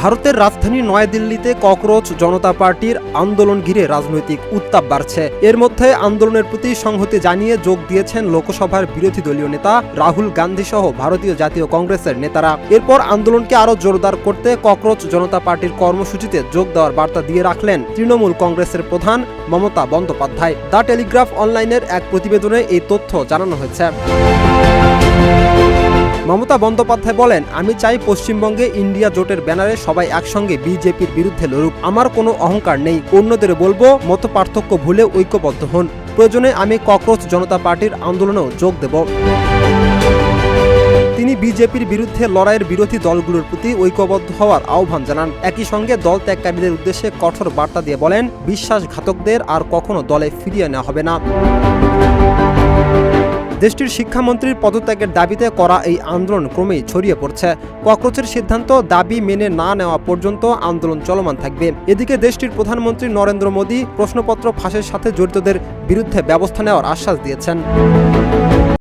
ভারতের রাজধানী নয়াদিল্লিতে ককরোচ জনতা পার্টির আন্দোলন ঘিরে রাজনৈতিক উত্তাপ বাড়ছে। এর মধ্যে আন্দোলনের প্রতি সংহতি জানিয়ে যোগ দিয়েছেন লোকসভার বিরোধী দলীয় নেতা রাহুল গান্ধী সহ ভারতীয় জাতীয় কংগ্রেসের নেতারা। এরপর আন্দোলনকে আরও জোরদার করতে ককরোচ জনতা পার্টির কর্মসূচিতে যোগ দেওয়ার বার্তা দিয়ে রাখলেন তৃণমূল কংগ্রেসের প্রধান মমতা বন্দ্যোপাধ্যায়। দ্য টেলিগ্রাফ অনলাইনের এক প্রতিবেদনে এই তথ্য জানানো হয়েছে। মমতা বন্দ্যোপাধ্যায় বলেন, আমি চাই পশ্চিমবঙ্গে ইন্ডিয়া জোটের ব্যানারে সবাই একসঙ্গে বিজেপির বিরুদ্ধে লড়ুক। আমার কোনো অহংকার নেই। অন্যদের বলবো মতপার্থক্য ভুলে ঐক্যবদ্ধ হন। প্রয়োজনে আমি ককরোচ জনতা পার্টির আন্দোলনেও যোগ দেব। তিনি বিজেপির বিরুদ্ধে লড়াইয়ের বিরোধী দলগুলোর প্রতি ঐক্যবদ্ধ হওয়ার আহ্বান জানান। একই সঙ্গে দল ত্যাগকারীদের উদ্দেশ্যে কঠোর বার্তা দিয়ে বলেন, বিশ্বাসঘাতকদের আর কখনো দলে ফিরিয়ে নেওয়া হবে না। দেশটির শিক্ষামন্ত্রীর পদত্যাগের দাবিতে করা এই আন্দোলন ক্রমেই ছড়িয়ে পড়ছে। ককরোচের সিদ্ধান্ত দাবি মেনে না নেওয়া পর্যন্ত আন্দোলন চলমান থাকবে। এদিকে দেশটির প্রধানমন্ত্রী নরেন্দ্র মোদী প্রশ্নপত্র ফাঁসের সাথে জড়িতদের বিরুদ্ধে ব্যবস্থা নেওয়ার আশ্বাস দিয়েছেন।